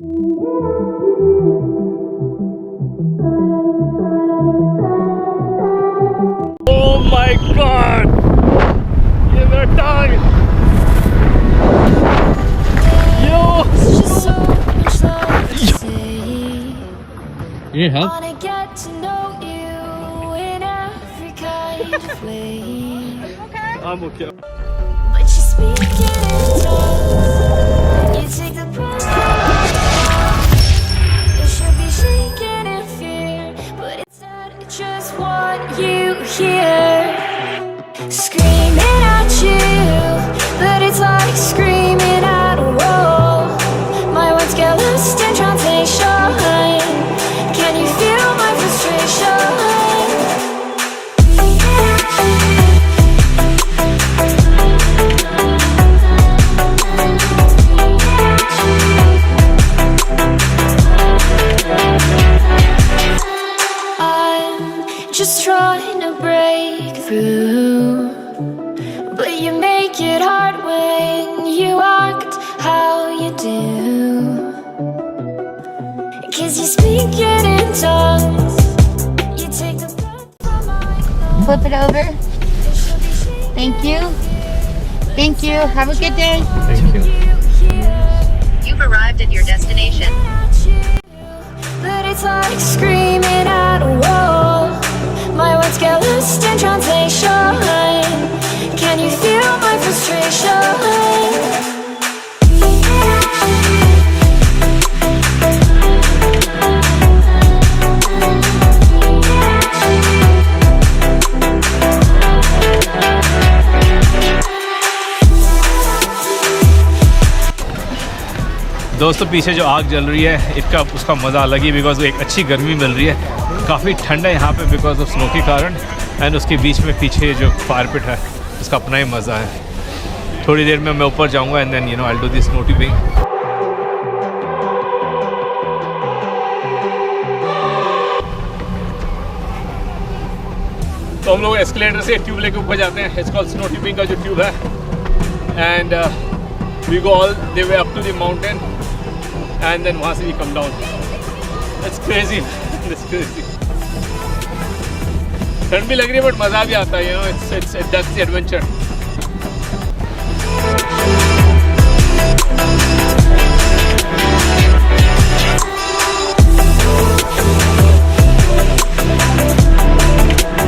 Oh my God! ये मेरा टांग! Yo! You need help? I'm okay. But you speak it in tongues. You take the breath. You should be shaking in fear, but instead I just want you here, screaming at you, but it's like screaming at a wall. My words get lost in translation. Can you feel my frustration? Just trying to break through, but you make it hard when you act how you do. 'Cause you speak it in tongues. You take the breath from my lungs. Flip it over. Thank you. Thank you. Have a good day. Thank you. You've arrived at your destination. But it's like screaming at a wall. My words get lost in translation. Can you feel my frustration? दोस्तों पीछे जो आग जल रही है उसका मज़ा अलग ही, बिकॉज एक अच्छी गर्मी मिल रही है, काफ़ी ठंड है यहाँ पे बिकॉज ऑफ स्नो के कारण, एंड उसके बीच में पीछे जो फायर पिट है उसका अपना ही मज़ा है। थोड़ी देर में मैं ऊपर जाऊँगा and then I will do this snow tubing. तो हम लोग एस्केलेटर से ट्यूब लेके ऊपर जाते हैं। इट्स कॉल्ड स्नो ट्यूबिंग का जो ट्यूब है, and we go all the way up to the mountain and then वहाँ से we come down. It's crazy, it's crazy. ठंड भी लग रही है बट मज़ा भी आता है, you know, it's that's the adventure.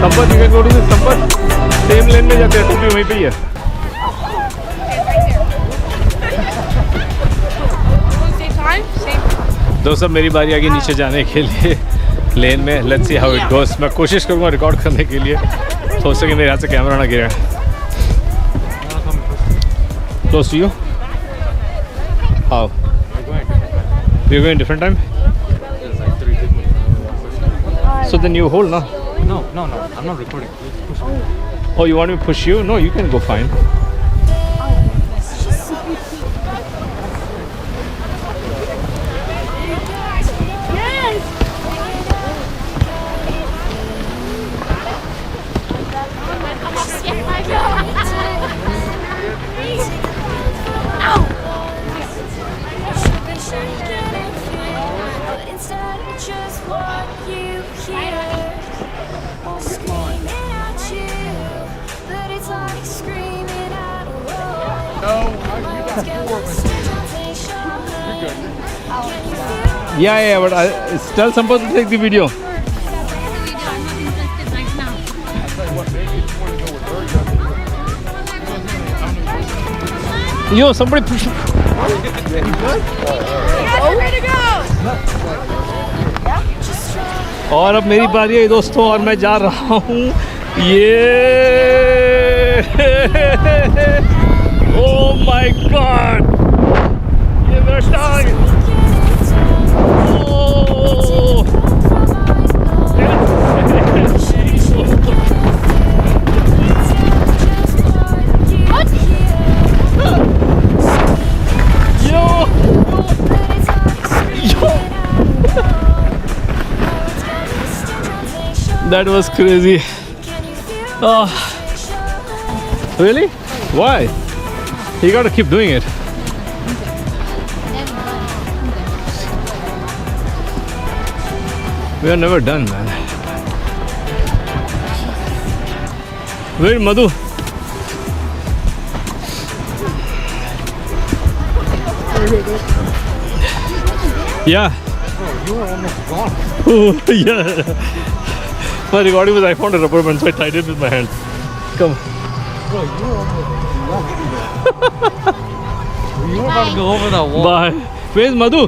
Sampat, you can go to this Sampat, same lane में जाते हैं, टोपी वहीं पे ही है। दोस्तों मेरी बारी आ गई नीचे जाने के लिए लेन में। Let's see how it goes. मैं कोशिश करूँगा रिकॉर्ड करने के लिए, हो सके मेरे हाथ से कैमरा ना गिरे। Close to you, how you going different time, so then you hold ना। No, I'm not recording. Please push me. Oh, you want me to push you? No, you can go fine. Yeah, but tell Sampath to take the video. Yo, somebody push. और अब मेरी बारी है दोस्तों, और मैं जा रहा हूँ ये। Oh my God! ये मेरा टांग। That was crazy. Oh, really? Why? You gotta keep doing it. We are never done, man. Wait, Madhu. Yeah. You are almost gone. Oh, yeah. My recording was I found a rubber band, so I tied it with my hand. Come. Bro, you were almost gone. You were about to go over that wall. Bye. Where's Madhu?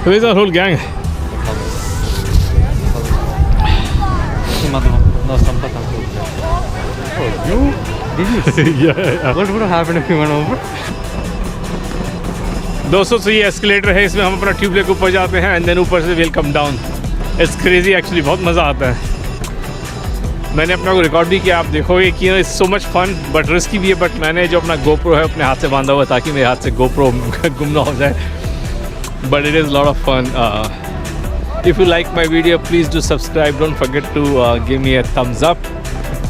Where's our whole gang? No, Sampath. Oh, you? Did you see? Yeah. What would have happened if you went over? दोस्तों से ये escalator है, इसमें हम अपना tube लेकर ऊपर जाते हैं एंड देन ऊपर से will come down. It's crazy actually, बहुत मज़ा आता है. मैंने अपना को रिकॉर्ड भी किया, आप देखोगे कि it's so much fun but risky भी है. बट मैंने जो अपना गोप्रो है अपने हाथ से बांधा हुआ ताकि मेरे हाथ से गोप्रो गुम ना हो जाए. But it is lot of fun. If you like my video please do subscribe. Don't forget to give me a thumbs up.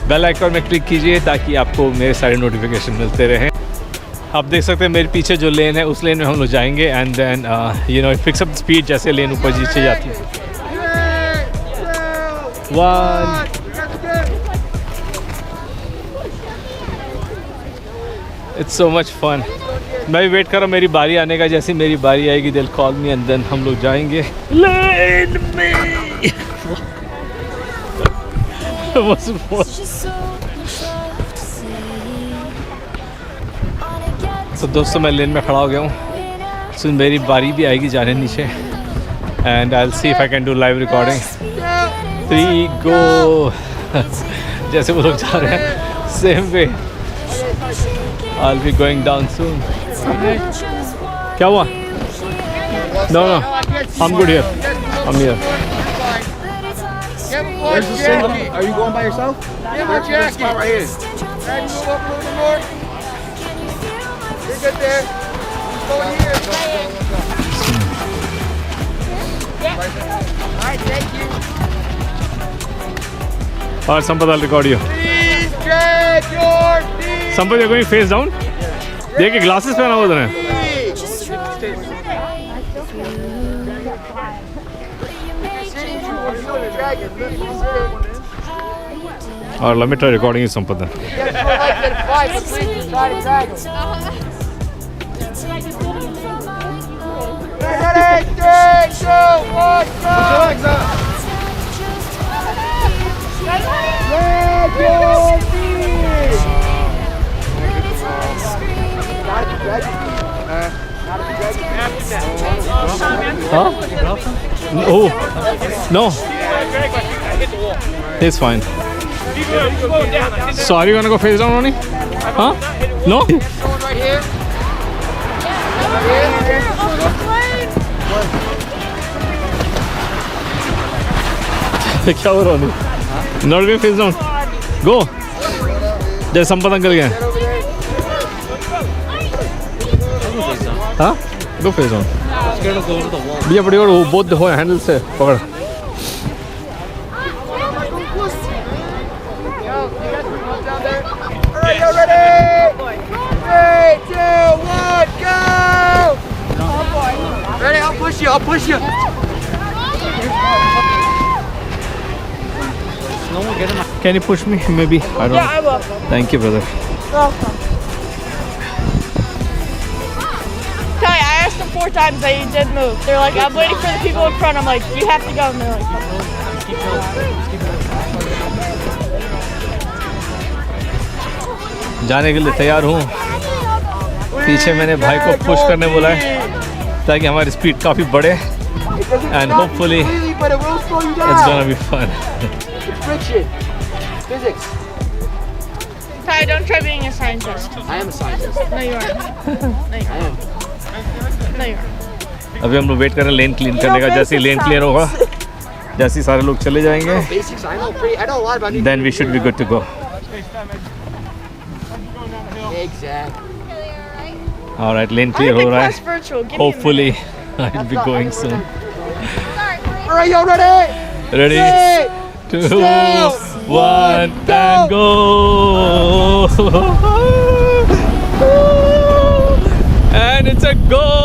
Bell icon में क्लिक कीजिए ताकि आपको मेरे सारे नोटिफिकेशन मिलते रहें. आप देख सकते हैं मेरे पीछे जो लेन है उस लेन में हम लोग जाएंगे and then you know fix up speed जैसे लेन ऊपर नीचे जाती है. 1 इट्स सो मच फन. मैं भी वेट कर रहा हूँ मेरी बारी आने का. जैसे मेरी बारी आएगी दिल कॉल मी एंड देन हम लोग जाएंगे लेन में. तो दोस्तों मैं लेन में खड़ा हो गया हूँ. सो मेरी बारी भी आएगी जाने नीचे and I will see if I can do live recording. 3 go. जैसे वो लोग जा रहे हैं same way I will be going down soon. क्या हुआ? No no I am good here. I am here. Where's the safety? Are you going by yourself? Give her jacket. Spot right here. Can you move up a little more? You're good there. Go in here. Alright, thank you. और Sampat I'll record you. Please drag your feet. Sampat you're going face down. देख के glasses पहना हुआ तूने. और let me try recording you Sampat then. Ready, 3, 2, 1, go! Drag your feet! Huh? Oh no. It's fine. So are you gonna go face down, Ronnie? Huh? No? Going right here. क्या हो रहा है? Not going face down. Go. जैसे Sampat uncle गए. हाँ? Go face down. Scared to go over the wall. भैया बड़ी और वो बहुत हो हैंडल से पकड़. Alright, you ready? 3, 2, 1, go! Ready? I'll push you. I'll push you. No one get him. Can you push me? Maybe. I don't know. I will. Thank you, brother. Welcome. Kelly, I asked them 4 times, they did move. They're like, I'm waiting for the people in front. I'm like, you have to go. And they're like, जाने के लिए तैयार हूँ. पीछे मैंने भाई को push करने बोला है ताकि हमारी स्पीड काफ़ी बढ़े and hopefully But it will slow you down. it's gonna be fun. Friction. Physics. Ty, don't try being a scientist. I am a scientist. No, you aren't. No, you I am. aren't. No, you aren't. अभी हम लोग wait कर रहे हैं लेन clean करने का. जैसे ही लेन clear होगा, जैसे ही सारे लोग चले जाएंगे, Basics. I know a lot about it. then we should be good to go. Exactly. All right, lane I clear think हो रहा class है. virtual. Give Hopefully I'll be going soon. Alright, y'all ready? Ready? 2, 1, and go! And it's a goal!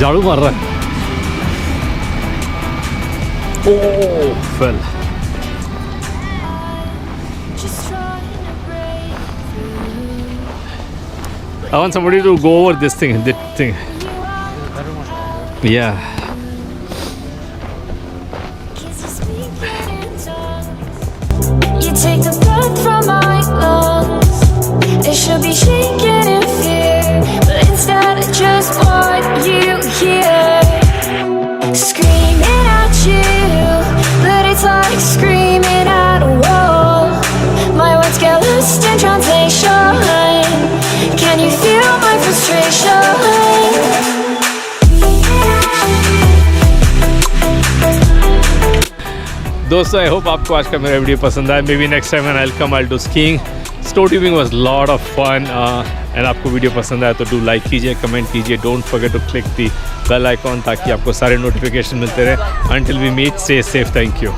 झाड़ू मार रहा है। ओह fail. Just trying to break through. I want somebody to go over this thing. Yeah. Kids are speaking in tongues. You take the breath from my lungs. It should be shaking in fear, but instead I just want you here. Screaming at you, but it's like screaming at a wall. My words get lost in translation. Can you feel my frustration? दोस्तों, I hope आपको आज का मेरा video पसंद आया। Maybe next time I come I do skiing. Snow tubing was lot of fun and आपको video पसंद आया तो डू लाइक कीजिए, कमेंट कीजिए, don't forget to click the bell icon ताकि आपको सारे नोटिफिकेशन मिलते रहे। Until we meet, stay safe, thank you.